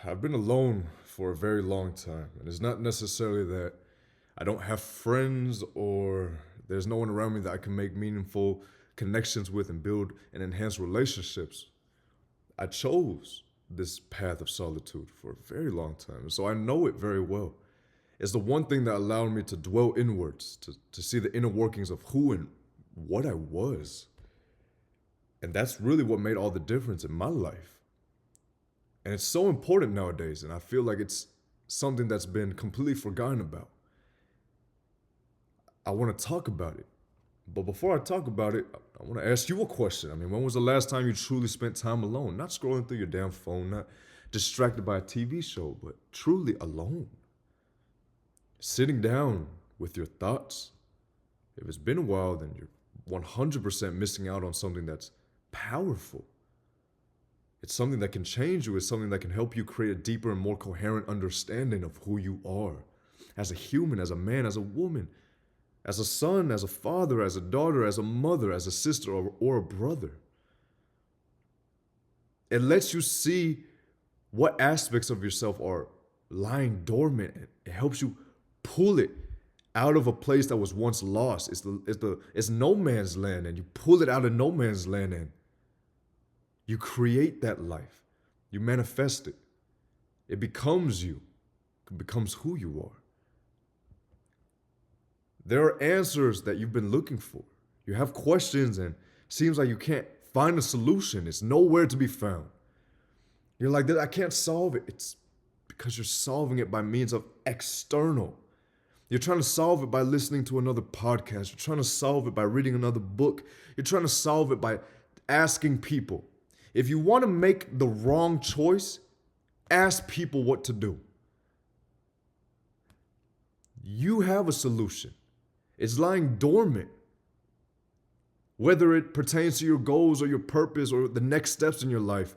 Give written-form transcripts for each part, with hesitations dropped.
I've been alone for a very long time, and it's not necessarily that I don't have friends or there's no one around me that I can make meaningful connections with and build and enhance relationships. I chose this path of solitude for a very long time, and so I know it very well. It's the one thing that allowed me to dwell inwards, to see the inner workings of who and what I was. And that's really what made all the difference in my life. And it's so important nowadays, and I feel like it's something that's been completely forgotten about. I want to talk about it. But before I talk about it, I want to ask you a question. I mean, when was the last time you truly spent time alone? Not scrolling through your damn phone, not distracted by a TV show, but truly alone. Sitting down with your thoughts. If it's been a while, then you're 100% missing out on something that's powerful. It's something that can change you. It's something that can help you create a deeper and more coherent understanding of who you are as a human, as a man, as a woman, as a son, as a father, as a daughter, as a mother, as a sister, or a brother. It lets you see what aspects of yourself are lying dormant. It helps you pull it out of a place that was once lost. It's no man's land, and you pull it out of no man's land, and you create that life. You manifest it. It becomes you. It becomes who you are. There are answers that you've been looking for. You have questions and it seems like you can't find a solution. It's nowhere to be found. You're like, I can't solve it. It's because you're solving it by means of external. You're trying to solve it by listening to another podcast. You're trying to solve it by reading another book. You're trying to solve it by asking people. If you want to make the wrong choice, ask people what to do. You have a solution. It's lying dormant. Whether it pertains to your goals or your purpose or the next steps in your life,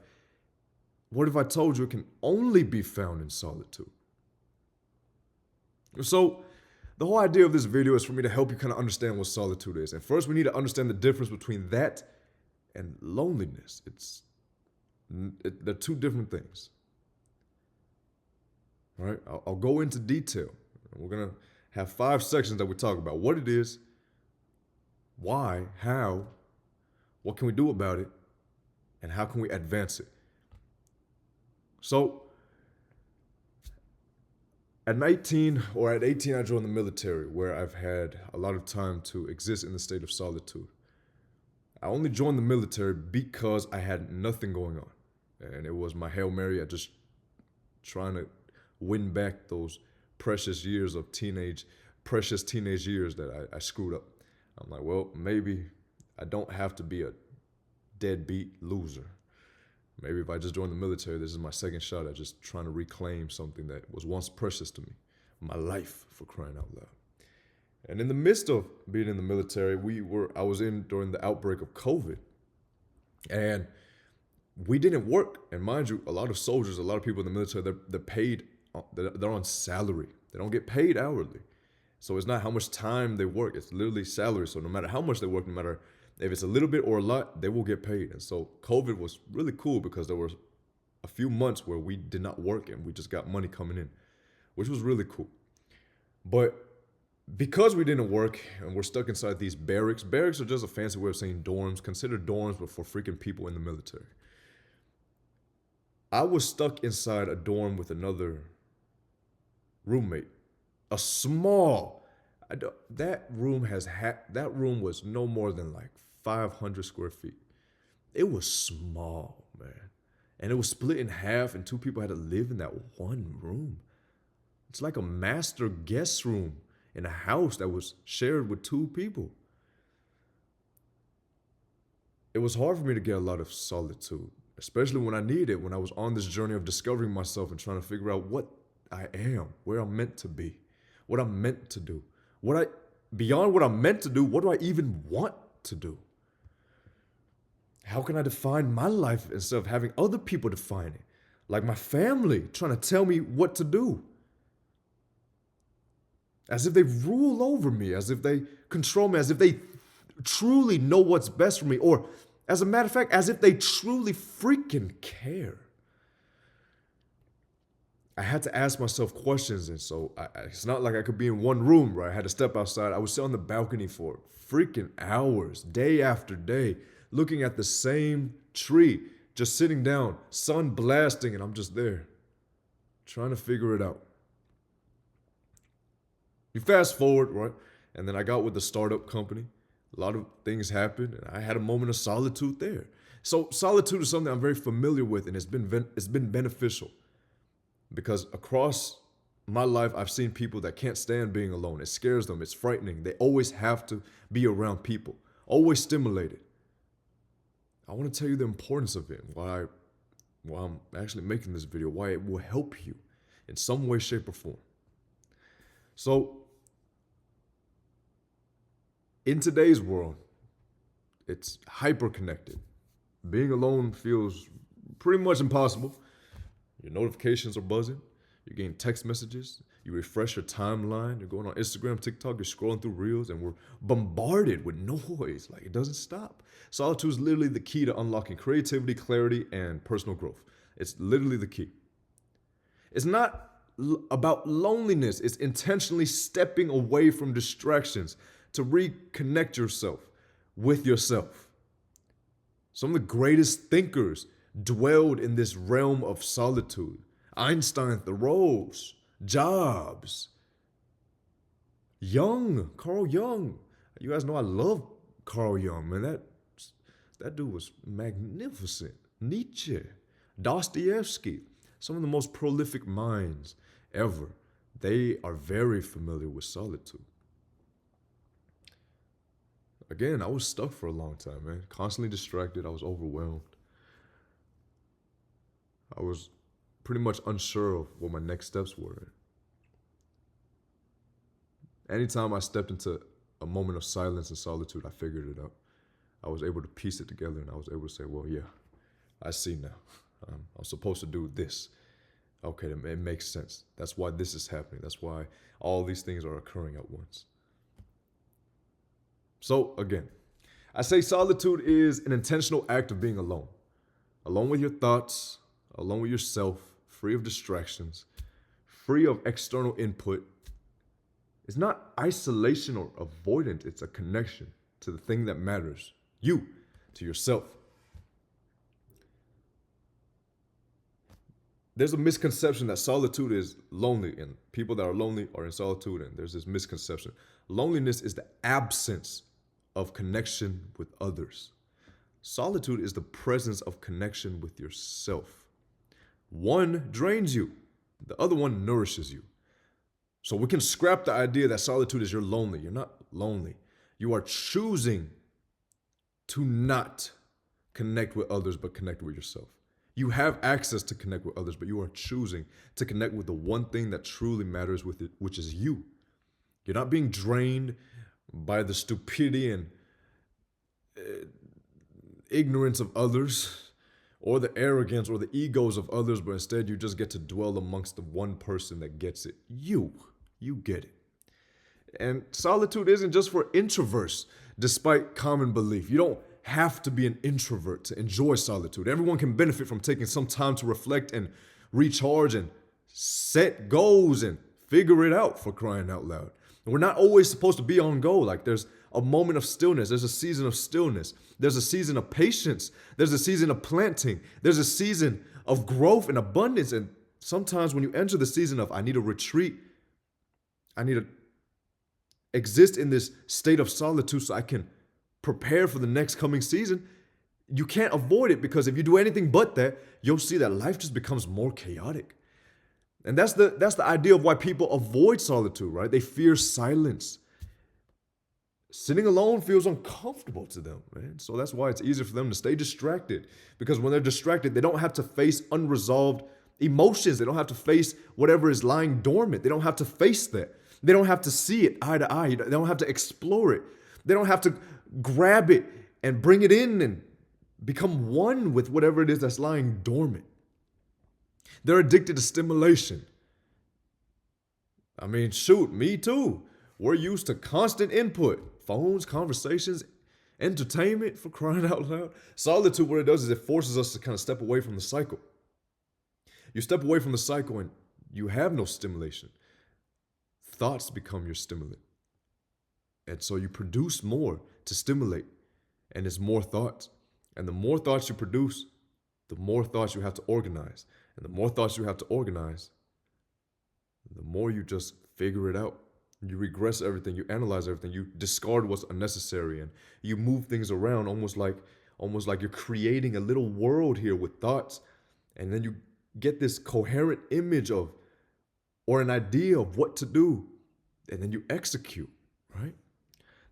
what if I told you it can only be found in solitude? So, the whole idea of this video is for me to help you kind of understand what solitude is. And first, we need to understand the difference between that and loneliness. They're two different things. All right, I'll go into detail. We're going to have 5 sections that we talk about what it is, why, how, what can we do about it, and how can we advance it. So, at 19 or at 18, I joined the military, where I've had a lot of time to exist in the state of solitude. I only joined the military because I had nothing going on. And it was my Hail Mary at just trying to win back those precious years of precious teenage years that I screwed up. I'm like, well, maybe I don't have to be a deadbeat loser. Maybe if I just joined the military, this is my second shot at just trying to reclaim something that was once precious to me, my life, for crying out loud. And in the midst of being in the military, I was in during the outbreak of COVID, and we didn't work. And mind you, a lot of soldiers, a lot of people in the military, they're paid, they're on salary. They don't get paid hourly. So it's not how much time they work, it's literally salary. So no matter how much they work, no matter if it's a little bit or a lot, they will get paid. And so COVID was really cool because there were a few months where we did not work and we just got money coming in, which was really cool. But because we didn't work and we're stuck inside these barracks are just a fancy way of saying dorms. Consider dorms, but for freaking people in the military. I was stuck inside a dorm with another roommate. A small, that room was no more than like 500 square feet. It was small, man. And it was split in half and 2 people had to live in that one room. It's like a master guest room in a house that was shared with 2 people. It was hard for me to get a lot of solitude, especially when I needed it, when I was on this journey of discovering myself and trying to figure out what I am, where I'm meant to be, what I'm meant to do. Beyond what I'm meant to do, what do I even want to do? How can I define my life instead of having other people define it? Like my family trying to tell me what to do. As if they rule over me, as if they control me, as if they truly know what's best for me, or as a matter of fact, as if they truly freaking care. I had to ask myself questions. And so it's not like I could be in one room, right? I had to step outside. I would sit on the balcony for freaking hours, day after day, looking at the same tree, just sitting down, sun blasting, and I'm just there trying to figure it out. You fast forward, right? And then I got with the startup company. A lot of things happened, and I had a moment of solitude there. So solitude is something I'm very familiar with, and it's been beneficial because across my life, I've seen people that can't stand being alone. It scares them. It's frightening. They always have to be around people, always stimulated. I want to tell you the importance of it, why I'm actually making this video, why it will help you in some way, shape, or form. So, in today's world, it's hyper connected. Being alone feels pretty much impossible. Your notifications are buzzing. You're getting text messages. You refresh your timeline. You're going on Instagram, TikTok. You're scrolling through reels, and we're bombarded with noise. Like, it doesn't stop. Solitude is literally the key to unlocking creativity, clarity, and personal growth. It's literally the key. It's not about loneliness. It's intentionally stepping away from distractions to reconnect yourself with yourself. Some of the greatest thinkers dwelled in this realm of solitude. Einstein, Thoreau, Jobs, Carl Jung. You guys know I love Carl Jung, man. That dude was magnificent. Nietzsche, Dostoevsky, some of the most prolific minds ever. They are very familiar with solitude. Again, I was stuck for a long time, man. Constantly distracted. I was overwhelmed. I was pretty much unsure of what my next steps were. Anytime I stepped into a moment of silence and solitude, I figured it out. I was able to piece it together, and I was able to say, well, yeah, I see now. I'm supposed to do this. Okay, it makes sense. That's why this is happening. That's why all these things are occurring at once. So again, I say solitude is an intentional act of being alone. Alone with your thoughts, alone with yourself, free of distractions, free of external input. It's not isolation or avoidance, it's a connection to the thing that matters. You, to yourself. There's a misconception that solitude is lonely, and people that are lonely are in solitude, and there's this misconception. Loneliness is the absence of connection with others. Solitude is the presence of connection with yourself. One drains you, the other one nourishes you. So we can scrap the idea that solitude is you're lonely. You're not lonely. You are choosing to not connect with others, but connect with yourself. You have access to connect with others, but you are choosing to connect with the one thing that truly matters with it, which is you. You're not being drained by the stupidity and ignorance of others or the arrogance or the egos of others, but instead you just get to dwell amongst the one person that gets it. You get it. And solitude isn't just for introverts, despite common belief. You don't have to be an introvert to enjoy solitude. Everyone can benefit from taking some time to reflect and recharge and set goals and figure it out, for crying out loud. And we're not always supposed to be on go. Like, there's a moment of stillness. There's a season of stillness. There's a season of patience. There's a season of planting. There's a season of growth and abundance. And sometimes when you enter the season of, I need to retreat, I need to exist in this state of solitude so I can prepare for the next coming season, you can't avoid it, because if you do anything but that, you'll see that life just becomes more chaotic. And that's the idea of why people avoid solitude, right? They fear silence. Sitting alone feels uncomfortable to them, man. So that's why it's easier for them to stay distracted, because when they're distracted, they don't have to face unresolved emotions. They don't have to face whatever is lying dormant. They don't have to face that. They don't have to see it eye to eye. They don't have to explore it. They don't have to grab it and bring it in and become one with whatever it is that's lying dormant. They're addicted to stimulation. I mean, shoot, me too. We're used to constant input. Phones, conversations, entertainment, for crying out loud. Solitude, what it does is it forces us to kind of step away from the cycle. You step away from the cycle, and you have no stimulation. Thoughts become your stimulant. And so you produce more to stimulate, and it's more thoughts. And the more thoughts you produce, the more thoughts you have to organize. And the more thoughts you have to organize, the more you just figure it out. You regress everything, you analyze everything, you discard what's unnecessary, and you move things around almost like you're creating a little world here with thoughts. And then you get this coherent image of or an idea of what to do, and then you execute, right?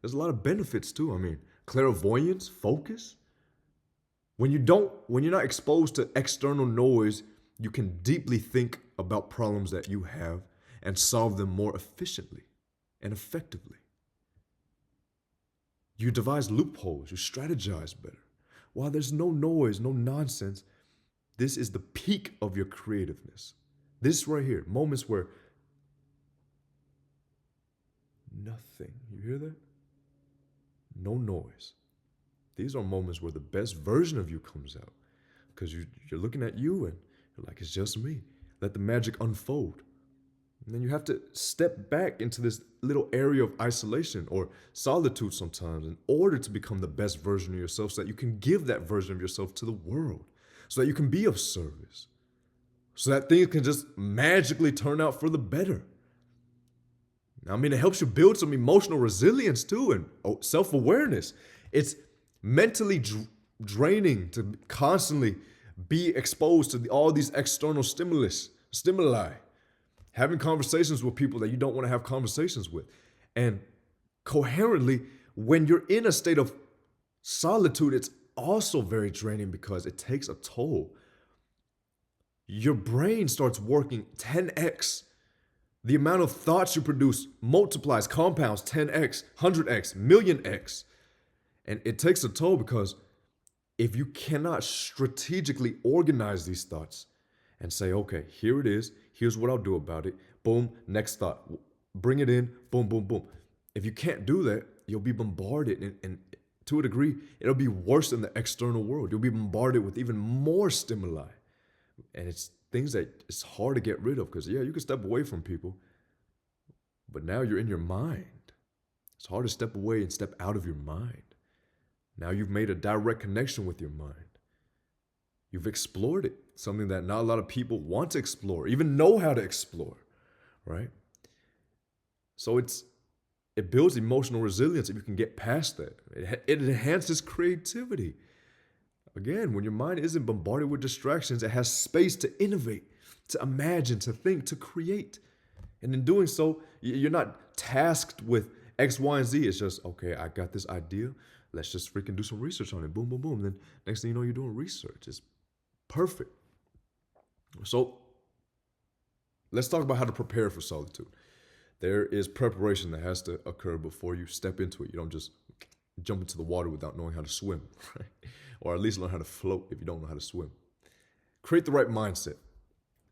There's a lot of benefits too. I mean, clairvoyance, focus. When you're not exposed to external noise, you can deeply think about problems that you have and solve them more efficiently and effectively. You devise loopholes, you strategize better. While there's no noise, no nonsense, this is the peak of your creativeness. This right here, moments where nothing, you hear that? No noise. These are moments where the best version of you comes out because you're looking at you and you're like, it's just me. Let the magic unfold. And then you have to step back into this little area of isolation or solitude sometimes in order to become the best version of yourself so that you can give that version of yourself to the world, so that you can be of service, so that things can just magically turn out for the better. I mean, it helps you build some emotional resilience too and self-awareness. It's mentally draining to constantly be exposed to all these external stimuli, having conversations with people that you don't want to have conversations with. And coherently, when you're in a state of solitude, it's also very draining because it takes a toll. Your brain starts working 10x. The amount of thoughts you produce multiplies, compounds 10x, 100x, million x. And it takes a toll because if you cannot strategically organize these thoughts and say, okay, here it is, here's what I'll do about it, boom, next thought, bring it in, boom, boom, boom. If you can't do that, you'll be bombarded, and to a degree, it'll be worse than the external world. You'll be bombarded with even more stimuli. And it's things that it's hard to get rid of because, yeah, you can step away from people, but now you're in your mind. It's hard to step away and step out of your mind. Now you've made a direct connection with your mind. You've explored it, something that not a lot of people want to explore, even know how to explore, right? So it builds emotional resilience if you can get past that. It enhances creativity. Again, when your mind isn't bombarded with distractions, it has space to innovate, to imagine, to think, to create. And in doing so, you're not tasked with X, Y, and Z. It's just, okay, I got this idea. Let's just freaking do some research on it. Boom, boom, boom. Then next thing you know, you're doing research. It's perfect. So let's talk about how to prepare for solitude. There is preparation that has to occur before you step into it. You don't just jump into the water without knowing how to swim, right? Or at least learn how to float if you don't know how to swim. Create the right mindset.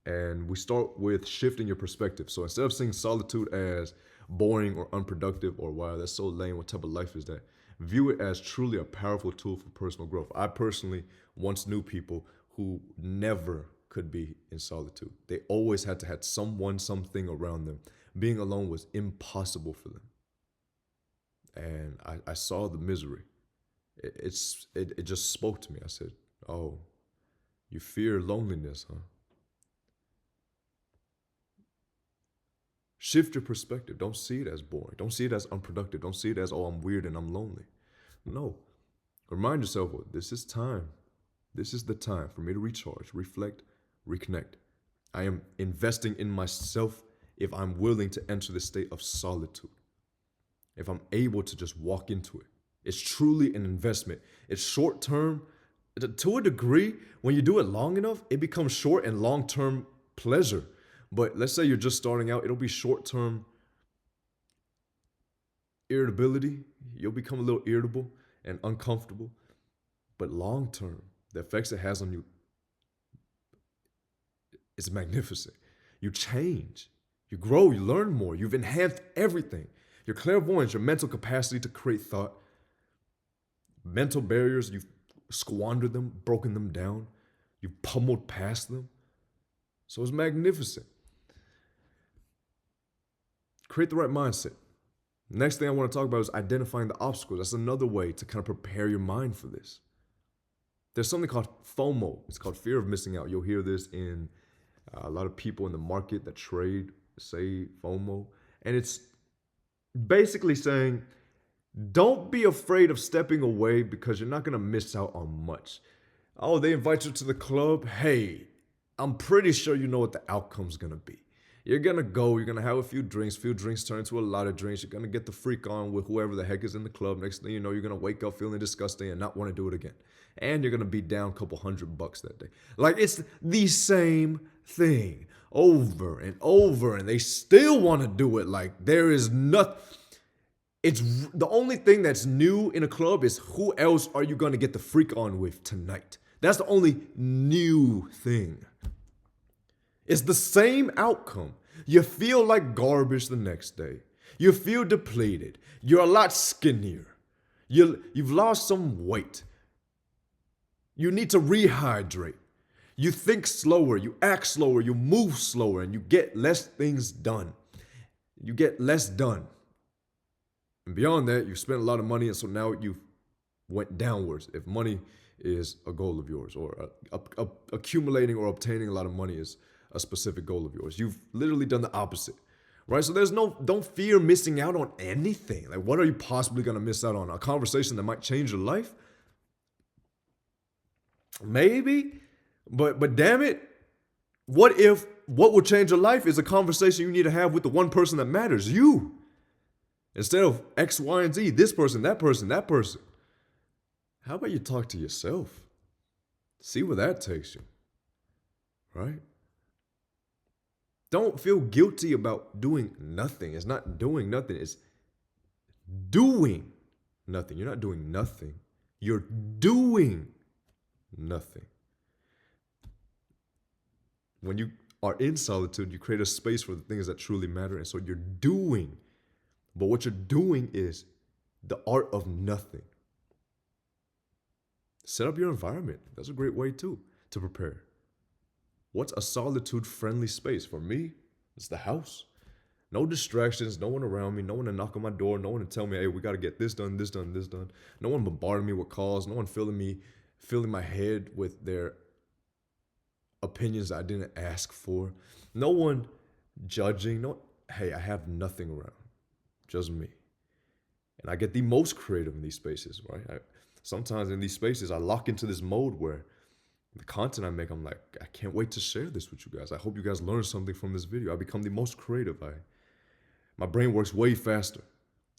And we start with shifting your perspective. So instead of seeing solitude as boring or unproductive or wow, that's so lame, what type of life is that? View it as truly a powerful tool for personal growth. I personally once knew people who never could be in solitude. They always had to have someone, something around them. Being alone was impossible for them. And I saw the misery. It just spoke to me. I said, oh, you fear loneliness, huh? Shift your perspective. Don't see it as boring. Don't see it as unproductive. Don't see it as, oh, I'm weird and I'm lonely. No. Remind yourself, well, this is time. This is the time for me to recharge, reflect, reconnect. I am investing in myself if I'm willing to enter the state of solitude. If I'm able to just walk into it. It's truly an investment. It's short term. To a degree, when you do it long enough, it becomes short and long term pleasure. But let's say you're just starting out, it'll be short term irritability. You'll become a little irritable and uncomfortable. But long term, the effects it has on you is magnificent. You change, you grow, you learn more, you've enhanced everything. Your clairvoyance, your mental capacity to create thought, mental barriers, you've squandered them, broken them down, you've pummeled past them. So it's magnificent. create the right mindset. Next thing I want to talk about is identifying the obstacles. That's another way to kind of prepare your mind for this. There's something called FOMO. It's called fear of missing out. You'll hear this in a lot of people in the market that trade say FOMO. And it's basically saying, don't be afraid of stepping away because you're not going to miss out on much. Oh, they invite you to the club. Hey, I'm pretty sure you know what the outcome's going to be. You're going to go, you're going to have a few drinks turn into a lot of drinks. You're going to get the freak on with whoever the heck is in the club. Next thing you know, you're going to wake up feeling disgusting and not want to do it again. And you're going to be down a couple $100 that day. Like, it's the same thing over and over, and they still want to do it. Like, there is nothing. It's the only thing that's new in a club is who else are you going to get the freak on with tonight? That's the only new thing. It's the same outcome. You feel like garbage the next day. You feel depleted. You're a lot skinnier. You've lost some weight. You need to rehydrate. You think slower. You act slower. You move slower, and you get less things done. You get less done. And beyond that, you've spent a lot of money, and so now you've went downwards. If money is a goal of yours, or accumulating or obtaining a lot of money is a specific goal of yours, you've literally done the opposite, right? So don't fear missing out on anything. Like, what are you possibly going to miss out on? A conversation that might change your life? Maybe, but damn it, what if what will change your life is a conversation you need to have with the one person that matters, you? Instead of X, Y, and Z, this person, that person, that person. How about you talk to yourself? See where that takes you, right? Don't feel guilty about doing nothing. It's not doing nothing. It's doing nothing. You're not doing nothing. You're doing nothing. When you are in solitude, you create a space for the things that truly matter. And so you're doing. But what you're doing is the art of nothing. Set up your environment. That's a great way too to prepare. What's a solitude-friendly space? For me, it's the house. No distractions, no one around me, no one to knock on my door, no one to tell me, hey, we got to get this done, this done, this done. No one bombarding me with calls, no one filling my head with their opinions that I didn't ask for. No one judging. Hey, I have nothing around. Just me. And I get the most creative in these spaces, right? Sometimes in these spaces, I lock into this mode where the content I make, I'm like, I can't wait to share this with you guys. I hope you guys learn something from this video. I become the most creative. My brain works way faster.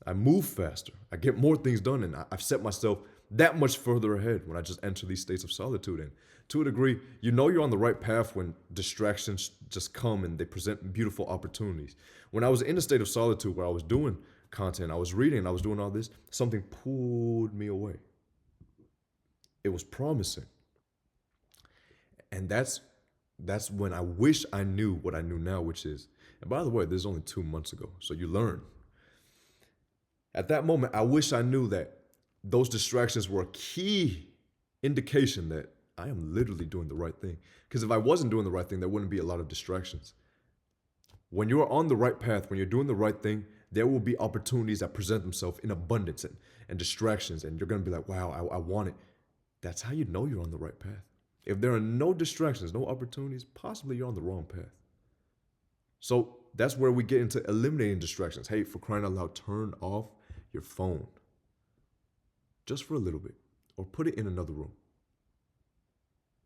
I move faster. I get more things done, and I've set myself that much further ahead when I just enter these states of solitude. And to a degree, you know you're on the right path when distractions just come and they present beautiful opportunities. When I was in a state of solitude where I was doing content, I was reading, and I was doing all this, something pulled me away. It was promising. And that's when I wish I knew what I knew now, which is, and by the way, this is only 2 months ago, so you learn. At that moment, I wish I knew that those distractions were a key indication that I am literally doing the right thing. Because if I wasn't doing the right thing, there wouldn't be a lot of distractions. When you're on the right path, when you're doing the right thing, there will be opportunities that present themselves in abundance and distractions, and you're going to be like, wow, I want it. That's how you know you're on the right path. If there are no distractions, no opportunities, possibly you're on the wrong path. So that's where we get into eliminating distractions. Hey, for crying out loud, turn off your phone just for a little bit, or put it in another room.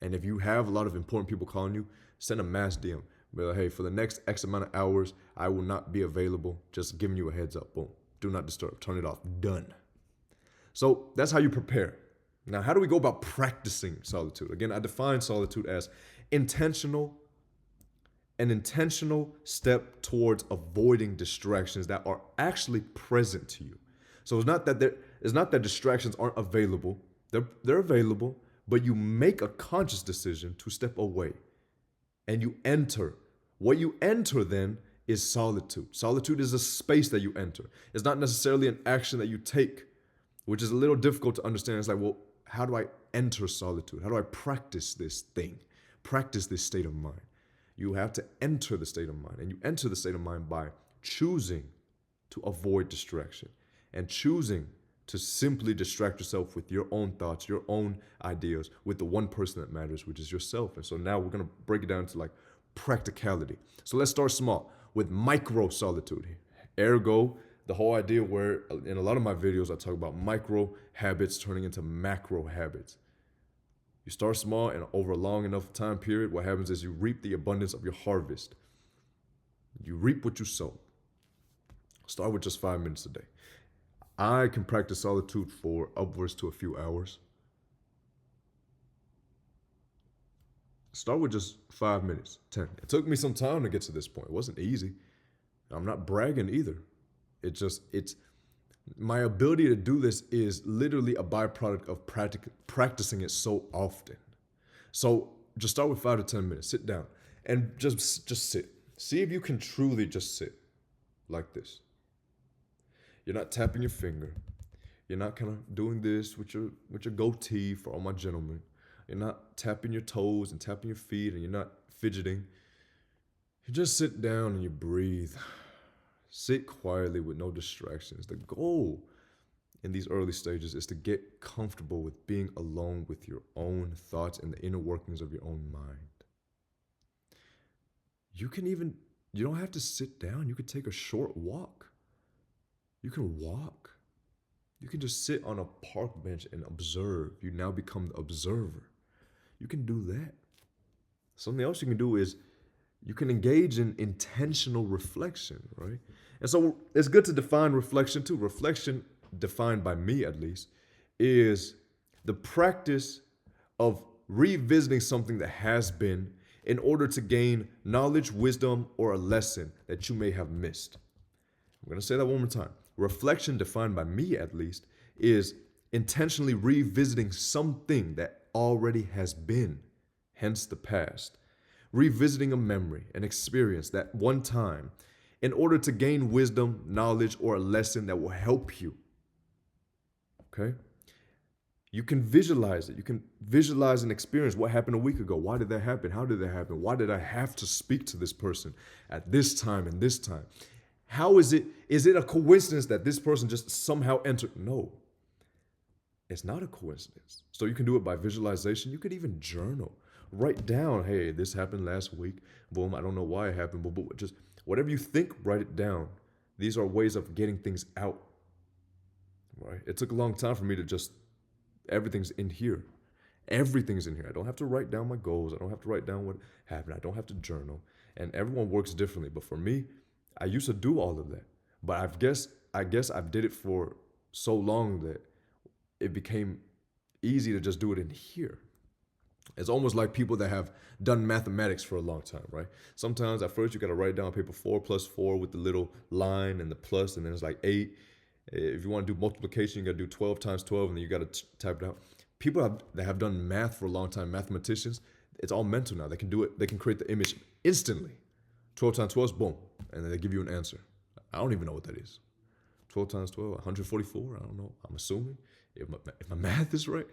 And if you have a lot of important people calling you, send a mass DM. Be like, hey, for the next X amount of hours, I will not be available. Just giving you a heads up. Boom. Do not disturb. Turn it off. Done. So that's how you prepare. Now, how do we go about practicing solitude? Again, I define solitude as an intentional step towards avoiding distractions that are actually present to you. So it's not that distractions aren't available. They're available, but you make a conscious decision to step away and you enter. What you enter then is solitude. Solitude is a space that you enter. It's not necessarily an action that you take, which is a little difficult to understand. It's like, well, how do I enter solitude? How do I practice this thing? Practice this state of mind. You have to enter the state of mind, and you enter the state of mind by choosing to avoid distraction and choosing to simply distract yourself with your own thoughts, your own ideas, with the one person that matters, which is yourself. And so now we're going to break it down to like practicality. So let's start small with micro solitude. Ergo, the whole idea where in a lot of my videos, I talk about micro habits turning into macro habits. You start small, and over a long enough time period, what happens is you reap the abundance of your harvest. You reap what you sow. Start with just 5 minutes a day. I can practice solitude for upwards to a few hours. Start with just 5 minutes, 10. It took me some time to get to this point. It wasn't easy. I'm not bragging either. It's my ability to do this is literally a byproduct of practicing it so often. So just start with 5 to 10 minutes. Sit down and just sit. See if you can truly just sit like this. You're not tapping your finger. You're not kind of doing this with your goatee for all my gentlemen. You're not tapping your toes and tapping your feet, and you're not fidgeting. You just sit down and you breathe. Sit quietly with no distractions. The goal in these early stages is to get comfortable with being alone with your own thoughts and the inner workings of your own mind. You don't have to sit down. You could take a short walk. You can walk. You can just sit on a park bench and observe. You now become the observer. You can do that. Something else you can do is you can engage in intentional reflection, right? And so it's good to define reflection too. Reflection, defined by me at least, is the practice of revisiting something that has been in order to gain knowledge, wisdom, or a lesson that you may have missed. I'm going to say that one more time. Reflection, defined by me at least, is intentionally revisiting something that already has been, hence the past. Revisiting a memory, an experience, that one time, in order to gain wisdom, knowledge, or a lesson that will help you. Okay? You can visualize it. You can visualize an experience. What happened a week ago? Why did that happen? How did that happen? Why did I have to speak to this person at this time and this time? How is it? Is it a coincidence that this person just somehow entered? No, it's not a coincidence. So you can do it by visualization. You could even journal. Write down, hey, this happened last week. Boom, I don't know why it happened, but just whatever you think, write it down. These are ways of getting things out. Right? It took a long time for me to just, everything's in here. Everything's in here. I don't have to write down my goals. I don't have to write down what happened. I don't have to journal. And everyone works differently. But for me, I used to do all of that. But I guess I've did it for so long that it became easy to just do it in here. It's almost like people that have done mathematics for a long time, right? Sometimes at first you got to write down paper 4 plus 4 with the little line and the plus, and then it's like 8. If you want to do multiplication, you got to do 12 times 12, and then you got to type it out. People that have done math for a long time, mathematicians, it's all mental now. They can do it. They can create the image instantly. 12 times 12 is boom, and then they give you an answer. I don't even know what that is. 12 times 12, 144, I don't know. I'm assuming. If my math is right?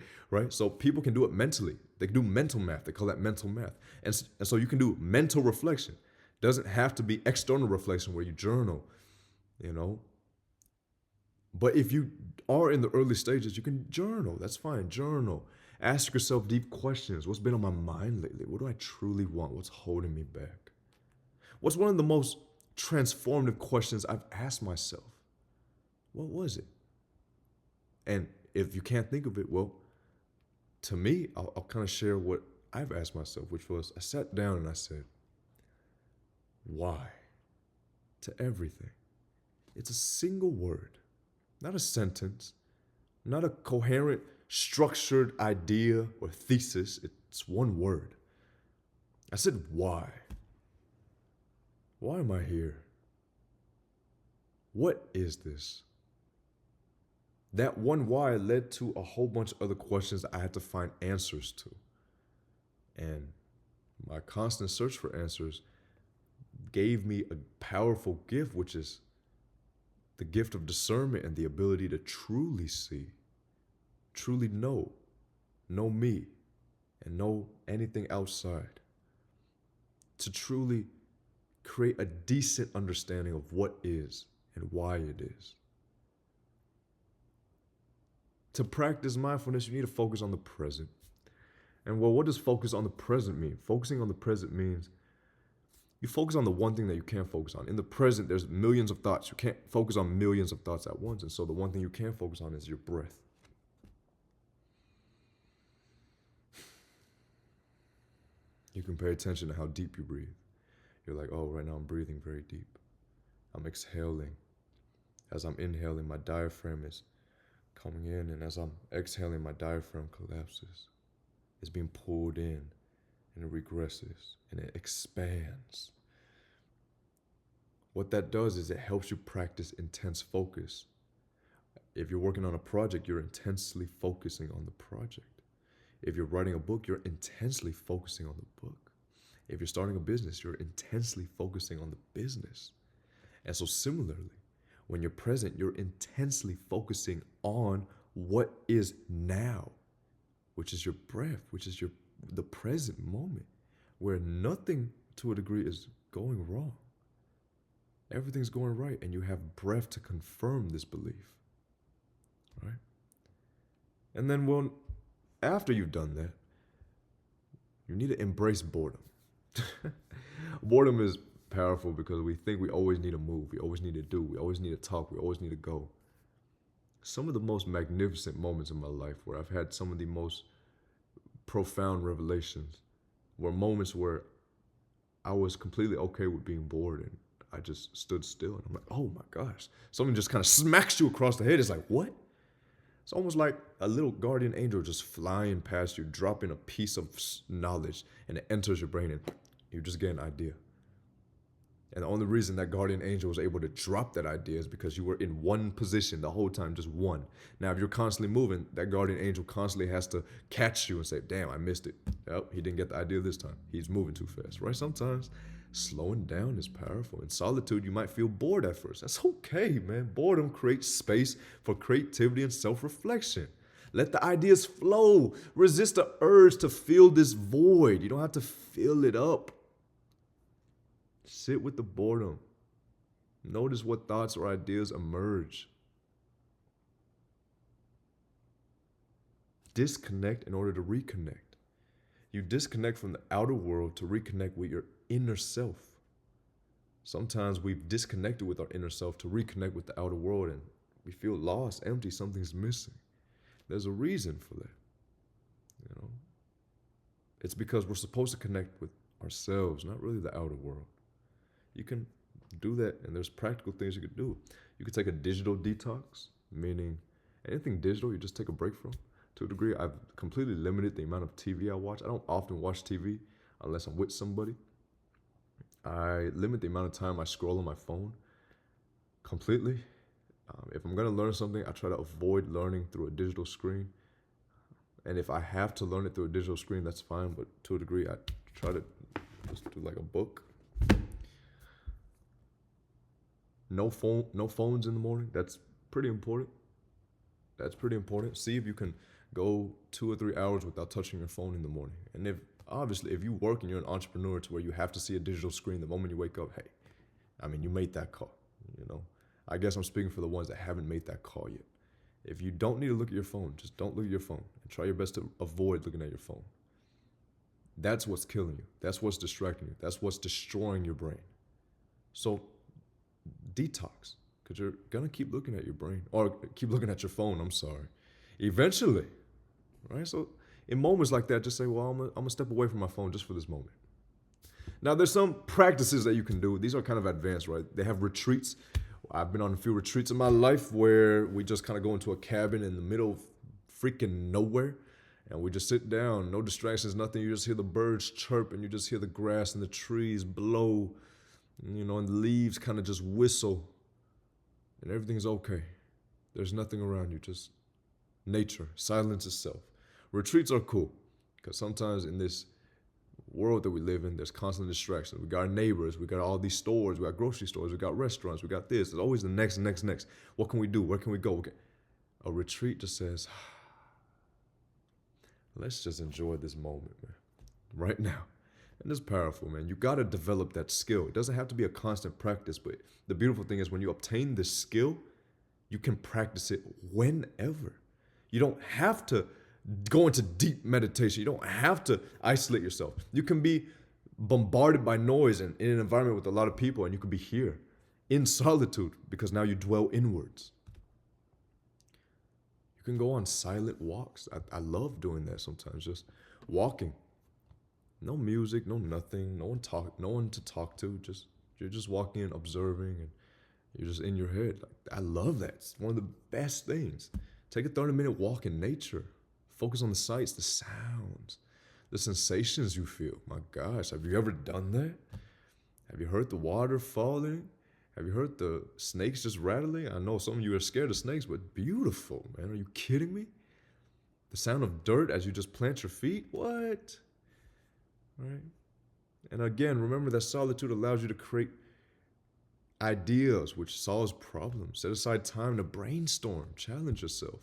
So people can do it mentally. They can do mental math. They call that mental math. And so you can do mental reflection. Doesn't have to be external reflection where you journal, you know. But if you are in the early stages, you can journal. That's fine. Journal. Ask yourself deep questions. What's been on my mind lately? What do I truly want? What's holding me back? What's one of the most transformative questions I've asked myself? What was it? And if you can't think of it, well, to me, I'll kind of share what I've asked myself, which was I sat down and I said, why? To everything. It's a single word, not a sentence, not a coherent, structured idea or thesis. It's one word. I said, why? Why am I here? What is this? That one why led to a whole bunch of other questions I had to find answers to. And my constant search for answers gave me a powerful gift, which is the gift of discernment and the ability to truly see, truly know me, and know anything outside. To truly create a decent understanding of what is and why it is. To practice mindfulness, you need to focus on the present. And well, what does focus on the present mean? Focusing on the present means you focus on the one thing that you can focus on. In the present, there's millions of thoughts. You can't focus on millions of thoughts at once. And so the one thing you can focus on is your breath. You can pay attention to how deep you breathe. You're like, oh, right now I'm breathing very deep. I'm exhaling. As I'm inhaling, my diaphragm is coming in, and as I'm exhaling, my diaphragm collapses. It's being pulled in, and it regresses, and it expands. What that does is it helps you practice intense focus. If you're working on a project, you're intensely focusing on the project. If you're writing a book, you're intensely focusing on the book. If you're starting a business, you're intensely focusing on the business. And so similarly, when you're present, you're intensely focusing on what is now, which is your breath, which is the present moment, where nothing to a degree is going wrong. Everything's going right, and you have breath to confirm this belief, right? And then, well, after you've done that, you need to embrace boredom. Boredom is powerful because we think we always need to move, we always need to do, we always need to talk, we always need to go. Some of the most magnificent moments in my life where I've had some of the most profound revelations were moments where I was completely okay with being bored, and I just stood still, and I'm like, oh my gosh. Something just kind of smacks you across the head. It's like, what? It's almost like a little guardian angel just flying past you, dropping a piece of knowledge, and it enters your brain, and you just get an idea. And the only reason that guardian angel was able to drop that idea is because you were in one position the whole time, just one. Now, if you're constantly moving, that guardian angel constantly has to catch you and say, damn, I missed it. Oh, he didn't get the idea this time. He's moving too fast, right? Sometimes slowing down is powerful. In solitude, you might feel bored at first. That's okay, man. Boredom creates space for creativity and self-reflection. Let the ideas flow. Resist the urge to fill this void. You don't have to fill it up. Sit with the boredom. Notice what thoughts or ideas emerge. Disconnect in order to reconnect. You disconnect from the outer world to reconnect with your inner self. Sometimes we've disconnected with our inner self to reconnect with the outer world, and we feel lost, empty, something's missing. There's a reason for that. It's because we're supposed to connect with ourselves, not really the outer world. You can do that, and there's practical things you could do. You could take a digital detox, meaning anything digital you just take a break from. To a degree, I've completely limited the amount of TV I watch. I don't often watch TV unless I'm with somebody. I limit the amount of time I scroll on my phone completely. If I'm going to learn something, I try to avoid learning through a digital screen. And if I have to learn it through a digital screen, that's fine. But to a degree, I try to just do like a book. No phones in the morning. That's pretty important. See if you can go 2 or 3 hours without touching your phone in the morning. And if you work and you're an entrepreneur to where you have to see a digital screen the moment you wake up, hey, you made that call. I guess I'm speaking for the ones that haven't made that call yet. If you don't need to look at your phone, just don't look at your phone, and try your best to avoid looking at your phone. That's what's killing you. That's what's distracting you. That's what's destroying your brain. So detox, because you're going to keep looking at your brain, or keep looking at your phone, eventually, right? So in moments like that, just say, well, I'm going to step away from my phone just for this moment. Now, there's some practices that you can do. These are kind of advanced, right? They have retreats. I've been on a few retreats in my life where we just kind of go into a cabin in the middle of freaking nowhere, and we just sit down, no distractions, nothing. You just hear the birds chirp, and you just hear the grass and the trees blow, and the leaves kind of just whistle, and everything's okay. There's nothing around you, just nature, silence itself. Retreats are cool, because sometimes in this world that we live in, there's constant distractions. We got our neighbors, we got all these stores, we got grocery stores, we got restaurants, we got this. There's always the next. What can we do? Where can we go? Okay. A retreat just says, let's just enjoy this moment, man, right now. And it's powerful, man. You got to develop that skill. It doesn't have to be a constant practice, but the beautiful thing is when you obtain this skill, you can practice it whenever. You don't have to go into deep meditation. You don't have to isolate yourself. You can be bombarded by noise and in an environment with a lot of people, and you can be here in solitude because now you dwell inwards. You can go on silent walks. I love doing that sometimes, just walking. No music, no nothing, no one to talk to. Just you're just walking and observing, and you're just in your head. Like, I love that. It's one of the best things. Take a 30-minute walk in nature. Focus on the sights, the sounds, the sensations you feel. My gosh, have you ever done that? Have you heard the water falling? Have you heard the snakes just rattling? I know some of you are scared of snakes, but beautiful, man. Are you kidding me? The sound of dirt as you just plant your feet? What? Right? And again, remember that solitude allows you to create ideas, which solves problems. Set aside time to brainstorm, challenge yourself.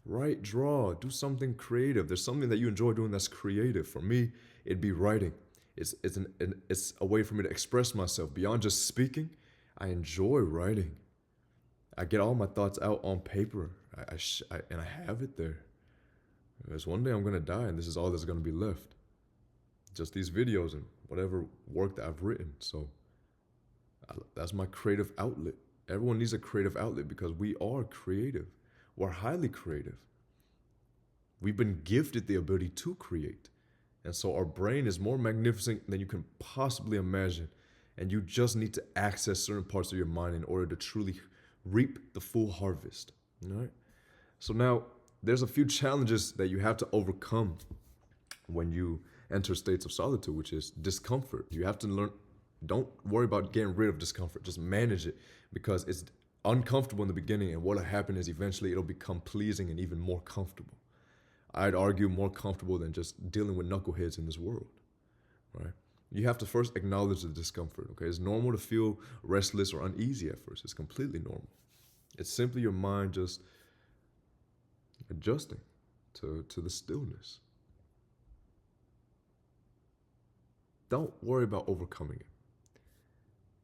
Write, draw, do something creative. There's something that you enjoy doing that's creative. For me, it'd be writing. It's a way for me to express myself. Beyond just speaking, I enjoy writing. I get all my thoughts out on paper, and I have it there. Because one day I'm going to die, and this is all that's going to be left. Just these videos and whatever work that I've written. So that's my creative outlet. Everyone needs a creative outlet because we are creative. We're highly creative. We've been gifted the ability to create. And so our brain is more magnificent than you can possibly imagine. And you just need to access certain parts of your mind in order to truly reap the full harvest. All right? So now there's a few challenges that you have to overcome when you enter states of solitude, which is discomfort. You have to learn, don't worry about getting rid of discomfort, just manage it, because it's uncomfortable in the beginning, and what'll happen is eventually it'll become pleasing and even more comfortable. I'd argue more comfortable than just dealing with knuckleheads in this world, right? You have to first acknowledge the discomfort, okay? It's normal to feel restless or uneasy at first. It's completely normal. It's simply your mind just adjusting to the stillness. Don't worry about overcoming it.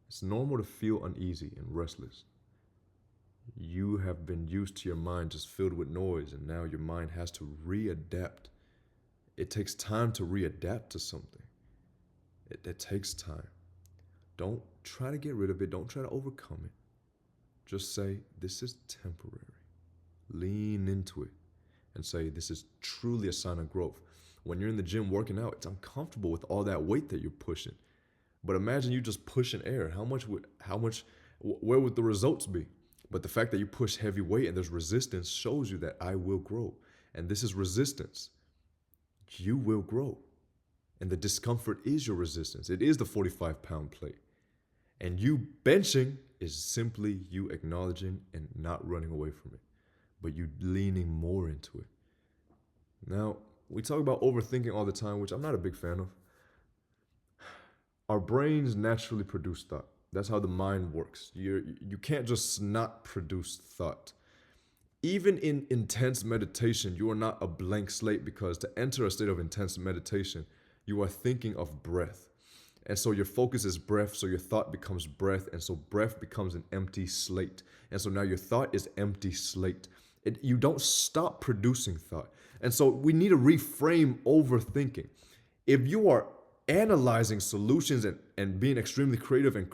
It's normal to feel uneasy and restless. You have been used to your mind just filled with noise, and now your mind has to readapt. It takes time to readapt to something. It takes time. Don't try to get rid of it. Don't try to overcome it. Just say, this is temporary. Lean into it and say, this is truly a sign of growth. When you're in the gym working out, it's uncomfortable with all that weight that you're pushing. But imagine you just pushing air. Where would the results be? But the fact that you push heavy weight and there's resistance shows you that I will grow. And this is resistance. You will grow. And the discomfort is your resistance. It is the 45-pound plate. And you benching is simply you acknowledging and not running away from it, but you leaning more into it. Now, we talk about overthinking all the time, which I'm not a big fan of. Our brains naturally produce thought. That's how the mind works. You can't just not produce thought. Even in intense meditation, you are not a blank slate, because to enter a state of intense meditation, you are thinking of breath. And so your focus is breath, so your thought becomes breath, and so breath becomes an empty slate. And so now your thought is empty slate. You don't stop producing thought. And so we need to reframe overthinking. If you are analyzing solutions and being extremely creative and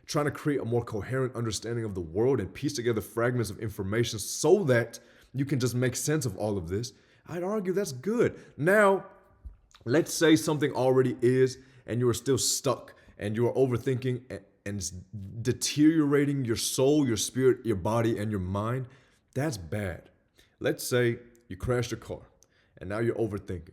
trying to create a more coherent understanding of the world and piece together fragments of information so that you can just make sense of all of this, I'd argue that's good. Now, let's say something already is, and you are still stuck, and you are overthinking, and it's deteriorating your soul, your spirit, your body, and your mind. That's bad. Let's say you crashed your car, and now you're overthinking.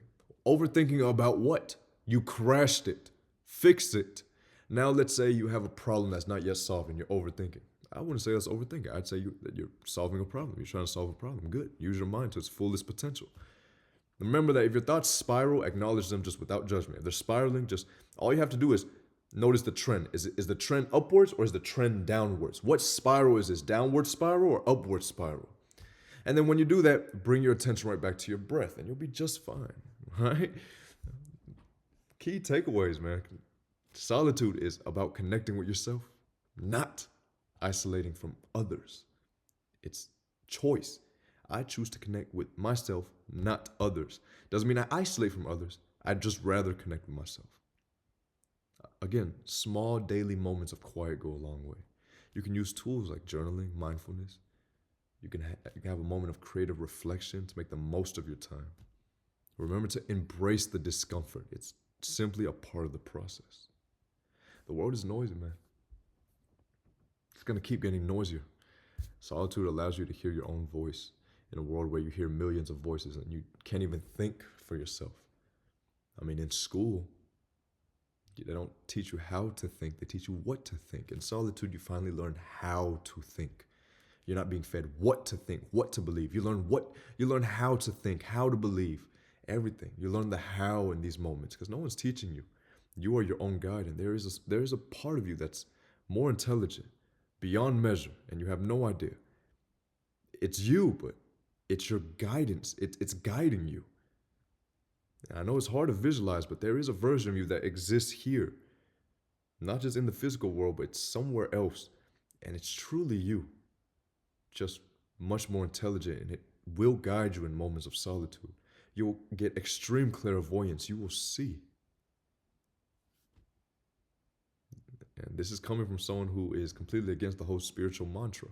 Overthinking about what? You crashed it. Fix it. Now let's say you have a problem that's not yet solved, and you're overthinking. I wouldn't say that's overthinking. I'd say that you're solving a problem. You're trying to solve a problem. Good. Use your mind to its fullest potential. Remember that if your thoughts spiral, acknowledge them just without judgment. If they're spiraling, just all you have to do is notice the trend. Is the trend upwards or is the trend downwards? What spiral is this? Downward spiral or upward spiral? And then when you do that, bring your attention right back to your breath, and you'll be just fine, right? key takeaways, man. Solitude is about connecting with yourself, not isolating from others. It's choice. I choose to connect with myself, not others. Doesn't mean I isolate from others. I'd just rather connect with myself. Again, small daily moments of quiet go a long way. You can use tools like journaling, mindfulness. You can have a moment of creative reflection to make the most of your time. Remember to embrace the discomfort. It's simply a part of the process. The world is noisy, man. It's going to keep getting noisier. Solitude allows you to hear your own voice in a world where you hear millions of voices and you can't even think for yourself. I mean, in school, they don't teach you how to think, they teach you what to think. In solitude, you finally learn how to think. You're not being fed what to think, what to believe. You learn how to think, how to believe, everything. You learn the how in these moments because no one's teaching you. You are your own guide, and there is a part of you that's more intelligent, beyond measure, and you have no idea. It's you, but it's your guidance. It's guiding you. And I know it's hard to visualize, but there is a version of you that exists here, not just in the physical world, but somewhere else, and it's truly you. Just much more intelligent, and it will guide you in moments of solitude. You'll get extreme clairvoyance. You will see. And this is coming from someone who is completely against the whole spiritual mantra.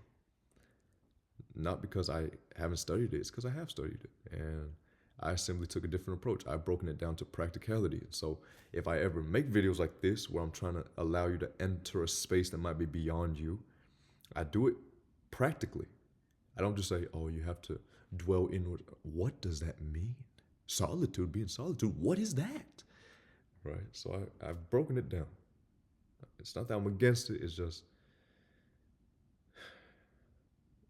Not because I haven't studied it, it's because I have studied it. And I simply took a different approach. I've broken it down to practicality. So if I ever make videos like this, where I'm trying to allow you to enter a space that might be beyond you, I do it practically. I don't just say, oh, you have to dwell inward. What does that mean? Solitude, being solitude, what is that? Right? So I've broken it down. It's not that I'm against it, it's just,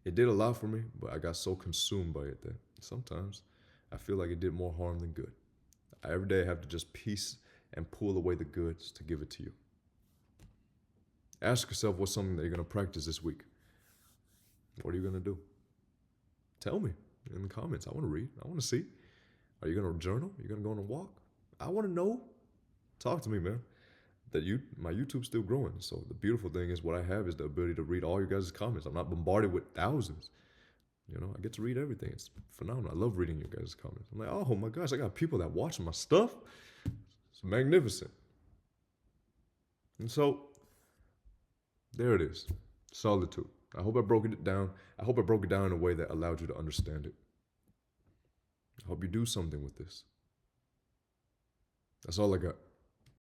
it did a lot for me, but I got so consumed by it that sometimes I feel like it did more harm than good. Every day I have to just piece and pull away the goods to give it to you. Ask yourself what's something that you're going to practice this week. What are you going to do? Tell me in the comments. I want to read. I want to see. Are you going to journal? Are you going to go on a walk? I want to know. Talk to me, man. My YouTube's still growing. So the beautiful thing is what I have is the ability to read all your guys' comments. I'm not bombarded with thousands. I get to read everything. It's phenomenal. I love reading your guys' comments. I'm like, oh my gosh, I got people that watch my stuff. It's magnificent. And so there it is. Solitude. I hope I broke it down. I hope I broke it down in a way that allowed you to understand it. I hope you do something with this. That's all I got.